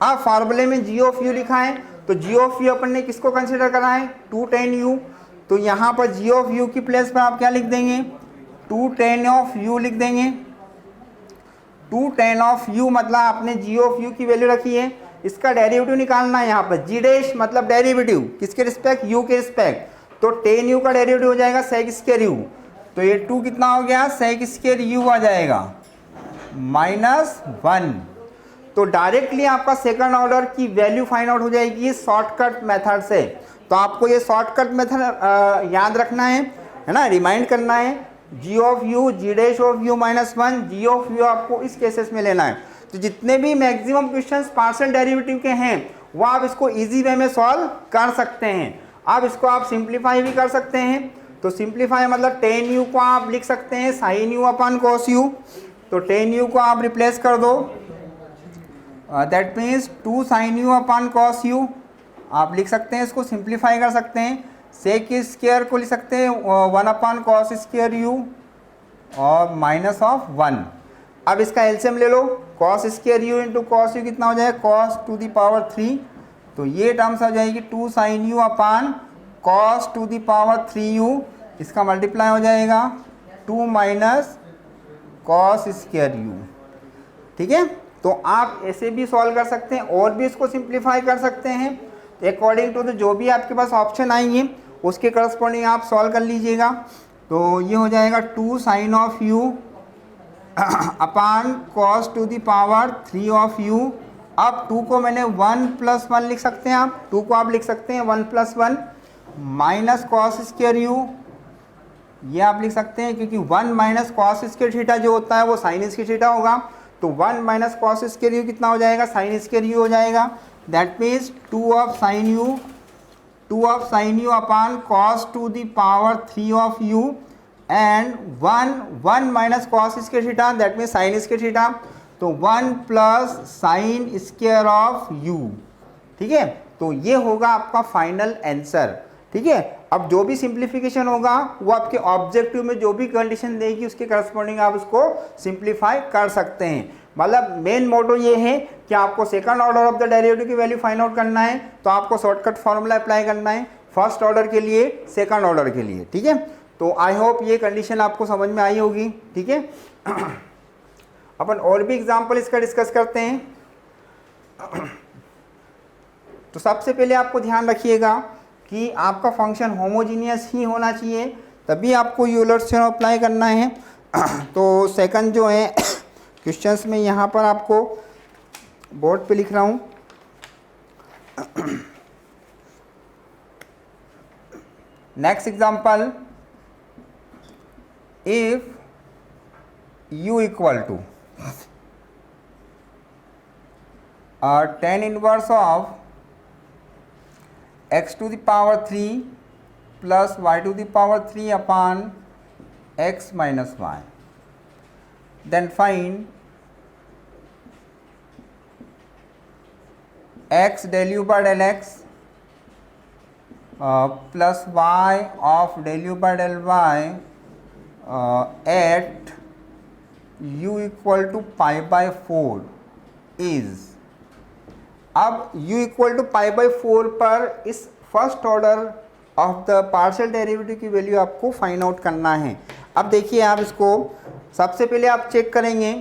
अब फार्मूले में जी ऑफ यू लिखा है, तो जी ऑफ यू अपन ने किसको कंसिडर करा है, 2 tan u। तो यहाँ पर जी ऑफ यू की प्लेस पर आप क्या लिख देंगे, 2 tan ऑफ यू लिख देंगे। 2 tan ऑफ यू मतलब आपने जी ऑफ यू की वैल्यू रखी है, इसका डेरिवेटिव निकालना है। यहाँ पर जी डैश मतलब डेरिवेटिव किसके रिस्पेक्ट, यू के रिस्पेक्ट। तो tan यू का डेरिवेटिव हो जाएगा sec स्क्वायर यू, तो ये 2 कितना हो गया, sec स्क्वायर यू आ जाएगा -1। तो डायरेक्टली आपका सेकंड ऑर्डर की वैल्यू फाइंड आउट हो जाएगी शॉर्टकट मेथड से। तो आपको ये शॉर्टकट मेथड याद रखना है ना, रिमाइंड करना है। G of u g dash of u -1, g of u आपको इस केसेस में लेना है। तो जितने भी मैक्सिमम क्वेश्चंस पार्शियल डेरिवेटिव के हैं वो आप इसको इजी वे में सॉल्व कर सकते हैं। अब इसको आप सिंप्लीफाई भी कर सकते हैं। तो सिंप्लीफाई मतलब tan u को आप लिख सकते हैं sin u upon cos u। तो tan u को आप रिप्लेस कर दो, that means 2 sin u upon cos u आप लिख सकते हैं, इसको सिंप्लीफाई कर सकते हैं। sec स्क्वायर को लिख सकते हैं 1 अपन cos स्क्वायर u और -1। अब इसका एलसीएम ले लो, cos square u into cos u कितना हो जाएगा, cos टू दी पावर 3। तो ये टर्म्स आ जाएगी 2 sin u upon cos to the power 3u, इसका मल्टीप्लाई हो जाएगा 2 माइनस cos स्क्वायर u। ठीक है, तो आप ऐसे भी सॉल्व कर सकते हैं और भी इसको सिंप्लीफाई कर सकते हैं। अकॉर्डिंग टू जो भी आपके पास ऑप्शन आएंगे उसके करस्पॉन्डिंग आप सॉल्व कर लीजिएगा। तो ये हो जाएगा 2 sin of u upon cos to the power 3 of u। अब 2 को मैंने 1 + 1 लिख सकते हैं, आप 2 को आप लिख सकते हैं 1 + 1 माइनस cos स्क्वायर u, ये आप लिख सकते हैं क्योंकि 1 माइनस cos स्क्वायर थीटा जो होता है वो sin स्क्वायर थीटा होगा। तो 1 माइनस cos स्क्वायर u कितना हो जाएगा, sin स्क्वायर u हो जाएगा। That means 2 of sin u upon cos to the power 3 of u and 1 minus cos square theta that means sin square theta. तो 1 plus sin square of u। ठीक है, तो ये होगा आपका फाइनल आंसर। ठीक है, अब जो भी सिंप्लीफिकेशन होगा वो आपके ऑब्जेक्टिव में जो भी कंडीशन देगी उसके करस्पॉन्डिंग आप उसको सिंप्लीफाई कर सकते हैं। मतलब मेन मोटो ये है कि आपको second order of the derivative की वैल्यू फाइंड आउट करना है, तो आपको शॉर्टकट फार्मूला अप्लाई करना है फर्स्ट ऑर्डर के लिए, सेकंड ऑर्डर के लिए। ठीक है, तो आई होप ये कंडीशन आपको समझ में आई होगी। ठीक है, अपन और भी एग्जाम्पल इसका डिस्कस करते हैं। तो सबसे पहले आपको ध्यान रखिएगा कि आपका फंक्शन होमोजीनियस ही होना चाहिए, तभी आपको यूलर्स थ्योरम अप्लाई करना है। तो सेकंड जो है क्वेश्चंस में यहाँ पर आपको बोर्ड पे लिख रहा हूँ। Next example, if u equal to tan inverse of x to the power 3 plus y to the power 3 upon x minus y, then find x del u by del x plus y of del u by del y at u equal to π/4 is. अब u equal to π/4 पर इस first order of the partial derivative की value आपको find out करना है। अब देखिए आप इसको सबसे पहले आप चेक करेंगे,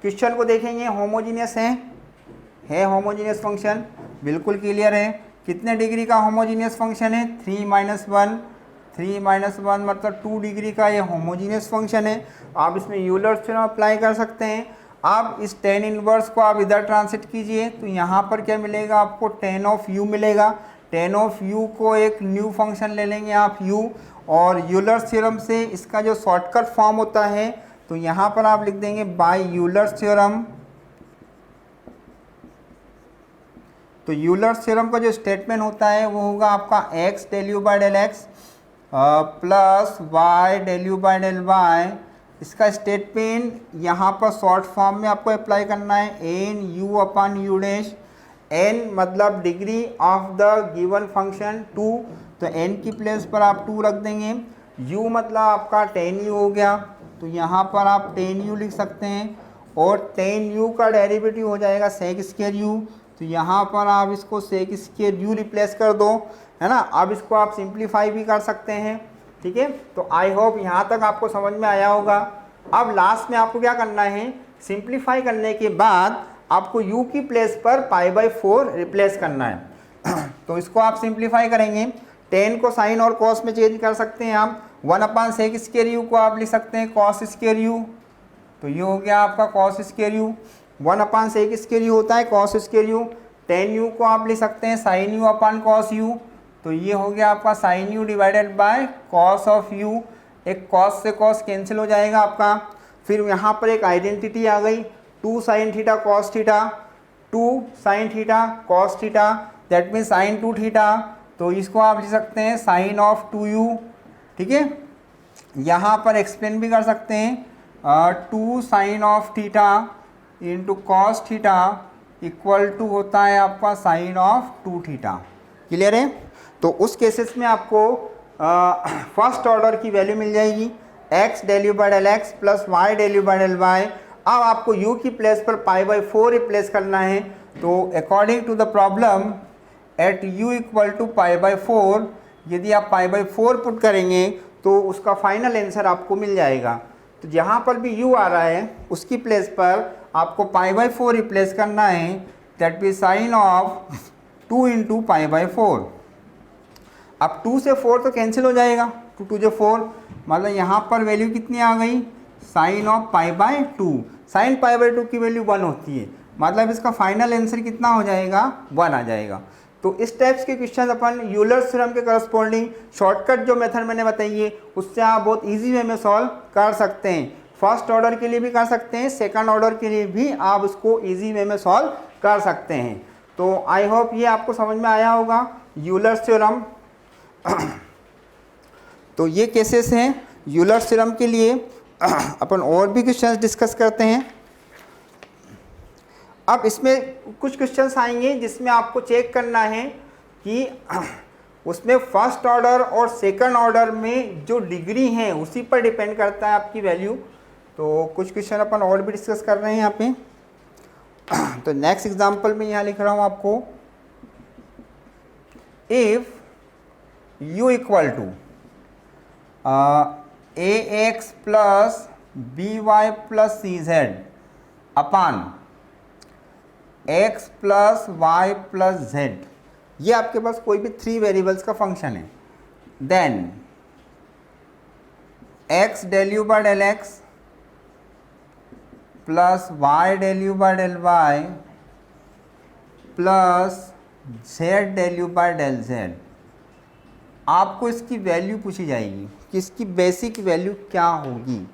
क्वेश्चन को देखेंगे, होमोजीनियस है होमोजीनियस फंक्शन, बिल्कुल क्लियर है। कितने डिग्री का होमोजीनियस फंक्शन है? 3 - 1 मतलब 2 डिग्री का ये होमोजीनियस फंक्शन है। आप इसमें यूलर्स थ्योरम अप्लाई कर सकते हैं। आप इस tan इनवर्स को आप इधर ट्रांसलेट कीजिए तो यहाँ पर क्या मिलेगा आपको? tan ऑफ u मिलेगा। tan ऑफ u को एक न्यू फंक्शन ले लेंगे आप u, और यूलर्स थ्योरम से इसका जो शॉर्टकट फॉर्म होता है तो यहाँ पर आप लिख देंगे बाय यूलर्स थ्योरम। तो यूलर्स थ्योरम का जो स्टेटमेंट होता है वो होगा आपका x del u by del x plus y del u by del y। इसका स्टेटमेंट यहाँ पर शॉर्ट फॉर्म में आपको अप्लाई करना है n u upon u dash. n मतलब degree of the given function 2, तो n की प्लेस पर आप 2 रख देंगे। u मतलब आपका tan u हो गया, तो यहाँ पर आप tan u लिख सकते हैं, और tan u का डेरिवेटिव हो जाएगा sec स्क्वायर u, तो यहाँ पर आप इसको sec स्क्वायर u रिप्लेस कर दो, है ना। अब इसको आप सिंप्लीफाई भी कर सकते हैं, ठीक है। तो आई होप यहाँ तक आपको समझ में आया होगा। अब लास्ट में आपको क्या करना है, सिंप्लीफाई करने के बाद आपको u की प्लेस पर π/4 रिप्लेस करना है। तो इसको आप सिंप्लीफाई करेंगे, tan को साइन और कॉस में चेंज कर सकते हैं आप। 1/sec स्क्वायर u को आप लिख सकते हैं cos स्क्वायर u, तो ये हो गया आपका cos square u। 1/sec square u होता है cos square u। tan u को आप लिख सकते हैं sin u upon cos u, तो ये हो गया आपका sin u divided by cos of u। एक cos से cos कैंसिल हो जाएगा आपका। फिर यहाँ पर एक आइडेंटिटी आ गई 2 sin theta cos theta, 2 sin theta cos theta, that means sin 2 theta, तो इसको आप लिख सकते हैं sin ऑफ 2u, ठीक है। यहाँ पर एक्सप्लेन भी कर सकते हैं 2 sin of theta into cos theta equal to होता है आपका sin ऑफ 2 थीटा। क्लियर है? तो उस केसेस में आपको फर्स्ट ऑर्डर की वैल्यू मिल जाएगी x del u by del x plus y del u by del y। अब आपको u की प्लेस पर π/4 रिप्लेस करना है, तो according to the problem at u equal to π/4, यदि आप π/4 पुट करेंगे तो उसका फाइनल आंसर आपको मिल जाएगा। तो जहाँ पर भी u आ रहा है उसकी प्लेस पर आपको π/4 रिप्लेस करना है, that be sine of 2 into π/4। अब 2 से 4 तो कैंसिल हो जाएगा, 2 2 4, मतलब यहाँ पर वैल्यू कितनी आ गई? Sign of π/2। साइन π/2 की वैल्यू 1 होती है, मतलब इसका फाइनल आंसर कितना हो जाएगा? 1 आ जाएगा। तो इस टाइप्स के क्वेश्चन अपन यूलर्स थ्योरम के करस्पॉन्डिंग शॉर्टकट जो मेथड मैंने बताई है उससे आप बहुत इजी वे में सॉल्व कर सकते हैं। फर्स्ट ऑर्डर के लिए भी कर सकते हैं, सेकंड ऑर्डर के लिए भी आप उसको इजी वे में सॉल्व कर सकते हैं। तो आई होप ये आपको समझ में आया होगा यूलर्स थ्योरम। तो ये केसेस हैं यूलर्स थ्योरम के लिए। अपन और भी क्वेश्चंस डिस्कस करते हैं। अब इसमें कुछ क्वेश्चंस आएंगे जिसमें आपको चेक करना है कि उसमें फर्स्ट ऑर्डर और सेकंड ऑर्डर में जो डिग्री है उसी पर डिपेंड करता है आपकी वैल्यू। तो कुछ क्वेश्चन अपन और भी डिस्कस कर रहे हैं यहाँ पे। तो नेक्स्ट एग्जांपल में यहाँ लिख रहा हूँ आपको, if u equal to ax plus by plus cz upon x plus y plus z, ये आपके पास कोई भी 3 वेरिएबल्स का फंक्शन है, then x del u by del x plus y del u by del y plus z del u by del z। आपको इसकी वैल्यू पूछी जाएगी कि इसकी बेसिक वैल्यू क्या होगी।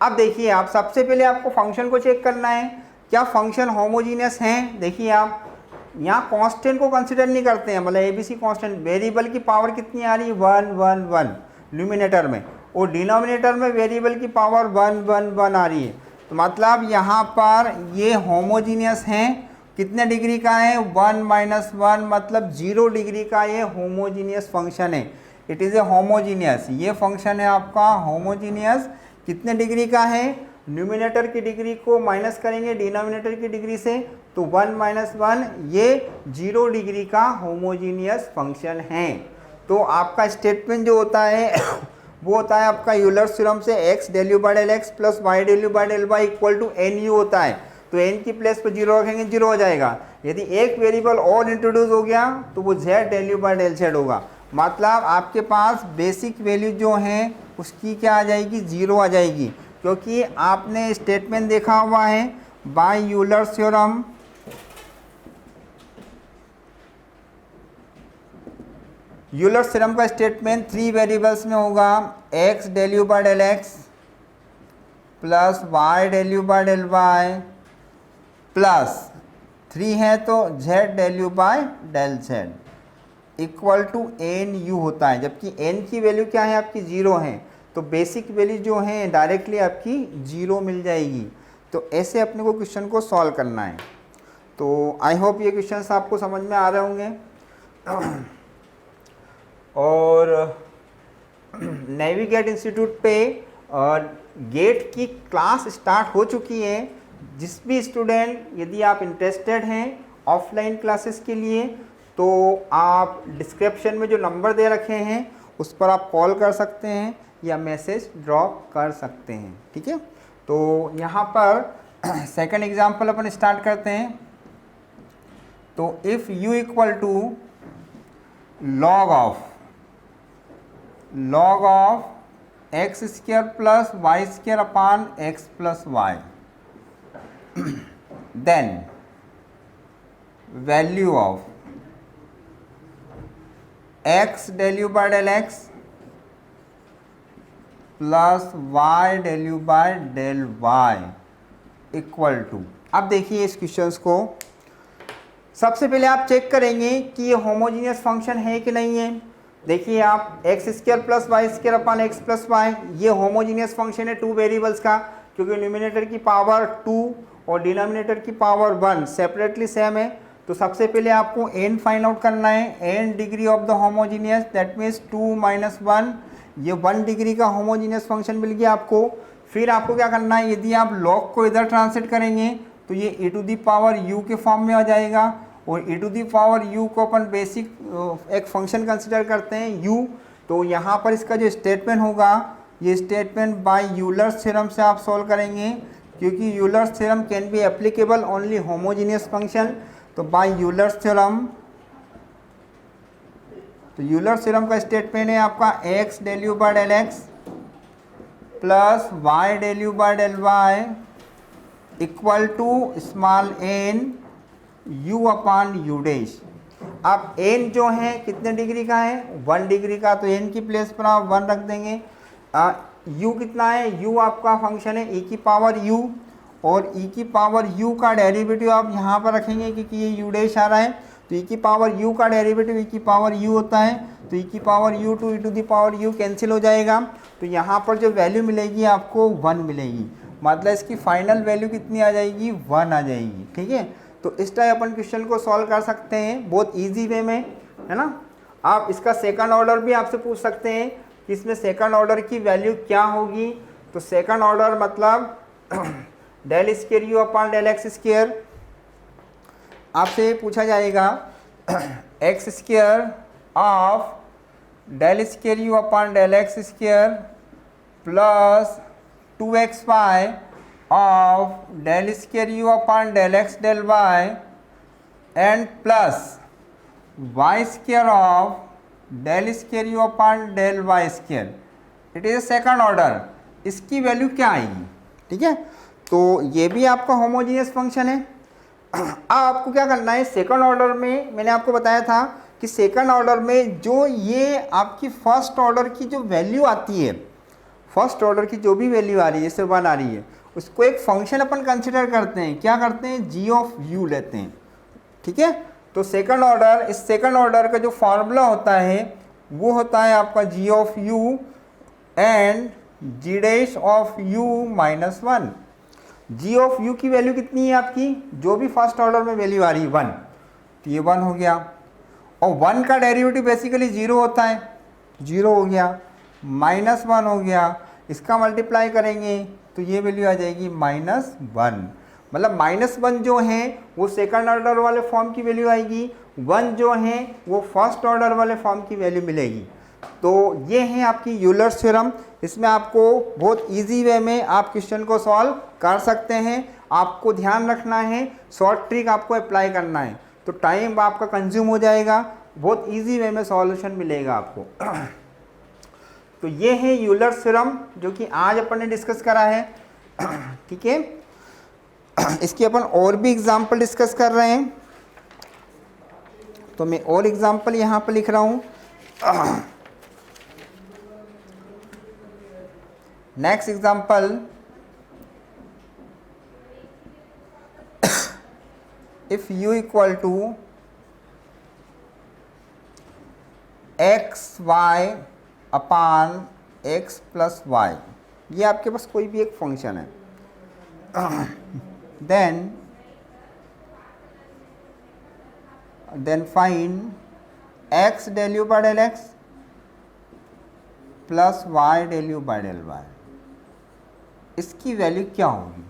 अब देखिए आप सबसे पहले आपको फंक्शन को चेक करना है, क्या फंक्शन होमोजीनियस हैं। देखिए आप यहाँ कांस्टेंट को कंसिडर नहीं करते हैं, मतलब एबीसी कांस्टेंट, वेरिएबल की पावर कितनी आ रही है? 1 1 1 न्यूमिनेटर में, और डिनोमिनेटर में वेरिएबल की पावर 1 1 1 आ रही है। तो मतलब यहाँ पर ये होमोजीनियस हैं। कितने डिग्री का है? 1 - 1 मतलब 0 डिग्री का ये होमोजीनियस फंक्शन है। इट इज़ ए होमोजीनियस, ये फंक्शन है आपका होमोजीनियस। कितने डिग्री का है? न्यूमिनेटर की डिग्री को माइनस करेंगे डिनोमिनेटर की डिग्री से, तो 1 - 1 ये 0 डिग्री का होमोजीनियस फंक्शन है। तो आपका स्टेटमेंट जो होता है वो होता है आपका यूलर्स थ्योरम से x del u by del x plus y del u by del y equal to n u होता है। तो n की प्लेस पर 0 रखेंगे 0 हो जाएगा। यदि एक वेरिएबल और इंट्रोड्यूस हो गया तो वो z del u by del z होगा। मतलब आपके पास बेसिक वैल्यू जो है उसकी क्या आ जाएगी, 0 आ जाएगी, क्योंकि आपने स्टेटमेंट देखा हुआ है by Euler's theorem Euler's theorem का स्टेटमेंट 3 वेरिएबल्स में होगा, x del u by del x plus y del u by del y plus 3 है तो z del u by del z equal to n u होता है। जबकि n की value क्या है आपकी 0 है, तो बेसिक वैल्यू जो है डायरेक्टली आपकी 0 मिल जाएगी। तो ऐसे अपने को क्वेश्चन को सॉल्व करना है। तो आई होप ये क्वेश्चंस आपको समझ में आ रहे होंगे। और नेविगेट इंस्टीट्यूट पे गेट की क्लास स्टार्ट हो चुकी है। जिस भी स्टूडेंट यदि आप इंटरेस्टेड हैं ऑफलाइन क्लासेस के लिए तो आप डिस्क्रिप्शन में जो नंबर दे रखे हैं उस पर आप कॉल कर सकते हैं या मैसेज ड्रॉप कर सकते हैं। ठीक है, तो यहाँ पर सेकंड एग्जांपल अपन स्टार्ट करते हैं। तो if u equal to log of x square plus Y square upon x plus y, then value of x del u by del x plus y del u by del y equal to. अब देखिए इस questions को सबसे पहले आप check करेंगे कि ये होमोजीनियस फंक्शन है कि नहीं है। देखिए आप x square plus Y square upon x plus y, ये होमोजीनियस फंक्शन है 2 वेरिएबल्स का, क्योंकि न्यूमिनेटर की पावर 2 और डिनोमिनेटर की पावर 1 सेपरेटली सेम है। तो सबसे पहले आपको n फाइंड आउट करना है, n degree of the homogeneous, that means 2 minus 1, ये 1 डिग्री का होमोजीनियस फंक्शन मिल गया आपको। फिर आपको क्या करना है, यदि आप लॉग को इधर ट्रांसलेट करेंगे तो ये e to the power u के फॉर्म में आ जाएगा, और e to the power u को अपन बेसिक एक फंक्शन कंसिडर करते हैं u। तो यहाँ पर इसका जो स्टेटमेंट होगा ये स्टेटमेंट बाय यूलर्स थ्योरम से आप सॉल्व करेंगे, क्योंकि Euler's theorem can be applicable only homogeneous function. तो बाय यूलर्स थ्योरम, तो यूलर्स थ्योरम का स्टेटमेंट है आपका x del u by del x plus y del u by del y equal to small n u upon u dash. अब n जो है कितने degree का है, 1 डिग्री का, तो n की प्लेस पर आप 1 रख देंगे। u कितना है, u आपका फंक्शन है e की पावर u, और e की पावर u का डेरिवेटिव आप यहाँ पर रखेंगे क्योंकि ये u डैश आ रहा है। तो e की पावर u का डेरिवेटिव e की पावर u होता है, तो e की power u to e to the power u cancel हो जाएगा। तो यहाँ पर जो वैल्यू मिलेगी आपको 1 मिलेगी, मतलब इसकी फाइनल वैल्यू कितनी आ जाएगी, 1 आ जाएगी। ठीक है, तो इस टाइप अपन क्वेश्चन को सॉल्व कर सकते हैं बहुत ईजी वे में, है ना। आप इसका सेकंड ऑर्डर भी आपसे पूछ सकते हैं कि इसमें सेकंड ऑर्डर की वैल्यू क्या होगी। तो सेकंड ऑर्डर मतलब del square u upon del x square, आपसे पूछा जाएगा x square of del square u upon del x square plus 2xy of del square u upon del x del Y and plus Y square of del square u upon del Y square, it is second order. इसकी value क्या आएगी, ठीक है। तो ये भी आपका homogeneous function है। अब आपको क्या करना है, सेकंड ऑर्डर में मैंने आपको बताया था कि सेकंड ऑर्डर में जो ये आपकी फर्स्ट ऑर्डर की जो वैल्यू आती है, फर्स्ट ऑर्डर की जो भी वैल्यू आ रही है, जैसे 1 आ रही है, उसको एक फंक्शन अपन कंसिडर करते हैं। क्या करते हैं, g ऑफ u लेते हैं। ठीक है, तो सेकंड ऑर्डर, इस सेकंड ऑर्डर का जो फार्मूला होता है वो होता है आपका g of u and g dash of u minus 1। g of u की वैल्यू कितनी है आपकी, जो भी फर्स्ट ऑर्डर में वैल्यू आ रही है 1, तो ये 1 हो गया, और 1 का डेरिवेटिव बेसिकली 0 होता है, 0 हो गया, माइनस 1 हो गया, इसका मल्टीप्लाई करेंगे तो ये वैल्यू आ जाएगी -1। मतलब -1 जो है वो सेकंड ऑर्डर वाले फॉर्म की वैल्यू आएगी, 1 जो है वो फर्स्ट ऑर्डर वाले फॉर्म की वैल्यू मिलेगी। तो ये है आपकी यूलर्स थ्योरम। इसमें आपको बहुत इजी वे में आप क्वेश्चन को सॉल्व कर सकते हैं। आपको ध्यान रखना है, शॉर्ट ट्रिक आपको अप्लाई करना है, तो टाइम आपका कंज्यूम हो जाएगा, बहुत इजी वे में सॉल्यूशन मिलेगा आपको। तो ये है यूलर्स थ्योरम जो कि आज अपन ने डिस्कस करा है। ठीक है, इसकी अपन और भी एग्जाम्पल डिस्कस कर रहे हैं, तो मैं और एग्जाम्पल यहाँ पर लिख रहा हूँ। Next example, if u equal to x y upon x plus y, ये आपके पास कोई भी एक फंक्शन है, then find x del u by del x plus y del u by del y, इसकी वैल्यू क्या होगी।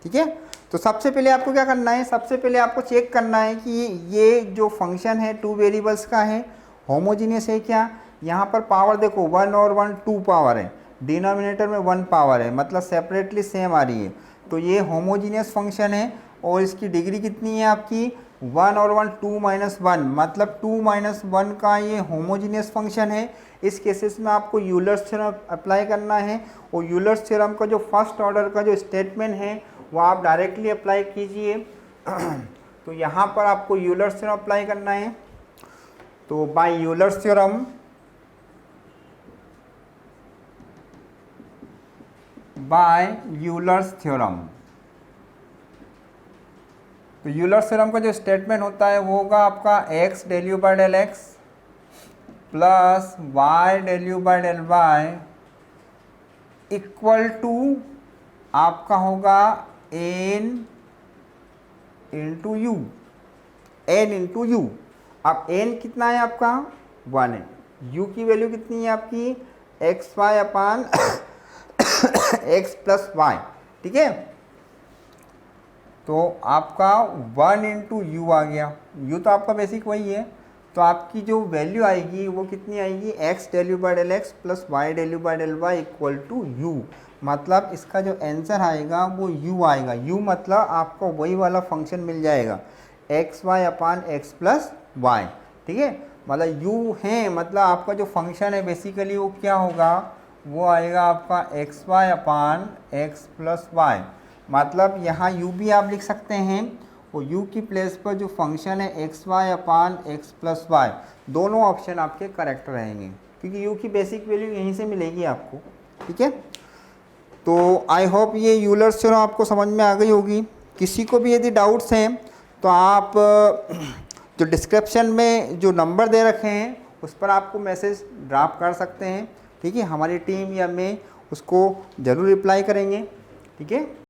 ठीक है, तो सबसे पहले आपको क्या करना है, सबसे पहले आपको चेक करना है कि ये जो फंक्शन है 2 वेरिएबल्स का है, होमोजीनियस है क्या। यहाँ पर पावर देखो 1 और 1 2 पावर है, डिनोमिनेटर में 1 पावर है, मतलब सेपरेटली सेम आ रही है। तो ये होमोजीनियस फंक्शन है और इसकी डिग्री कितनी है आपकी 1 और 1 2 माइनस 1, मतलब 2 माइनस 1 का ये होमोजीनियस फंक्शन है। इस केसेस में आपको यूलर्स थ्योरम अप्लाई करना है और यूलर्स थ्योरम का जो फर्स्ट ऑर्डर का जो स्टेटमेंट है वो आप डायरेक्टली अप्लाई कीजिए। तो यहाँ पर आपको यूलर्स थ्योरम अप्लाई करना है। तो by Euler's theorem, by Euler's theorem, तो यूलर्स थ्योरम का जो स्टेटमेंट होता है वो होगा आपका x del u by del x plus y del u by del y equal to आपका होगा n into u, n into u. अब n कितना है आपका 1 है, u की वैल्यू कितनी है आपकी x y upon x plus Y. ठीक है, तो आपका 1 इंटू यू आ गया, u तो आपका बेसिक वही है, तो आपकी जो वैल्यू आएगी वो कितनी आएगी x del u by del x plus y del u by del y equal to u, मतलब इसका जो आंसर आएगा वो u आएगा। u मतलब आपको वही वाला फंक्शन मिल जाएगा x y upon x plus Y. ठीक है, मतलब u है, मतलब आपका जो फंक्शन है बेसिकली वो क्या होगा, वो आएगा आपका x y upon x plus Y. मतलब यहाँ u भी आप लिख सकते हैं और u की प्लेस पर जो फंक्शन है x y upon x plus Y, दोनों ऑप्शन आपके करेक्ट रहेंगे क्योंकि u की बेसिक वैल्यू यहीं से मिलेगी आपको। ठीक है, तो आई होप ये यूलर्स थ्योरम आपको समझ में आ गई होगी। किसी को भी यदि डाउट्स हैं तो आप जो डिस्क्रिप्शन में जो नंबर दे रखे हैं उस पर आपको मैसेज ड्रॉप कर सकते हैं। ठीक है, हमारी टीम या मैं उसको ज़रूर रिप्लाई करेंगे। ठीक है।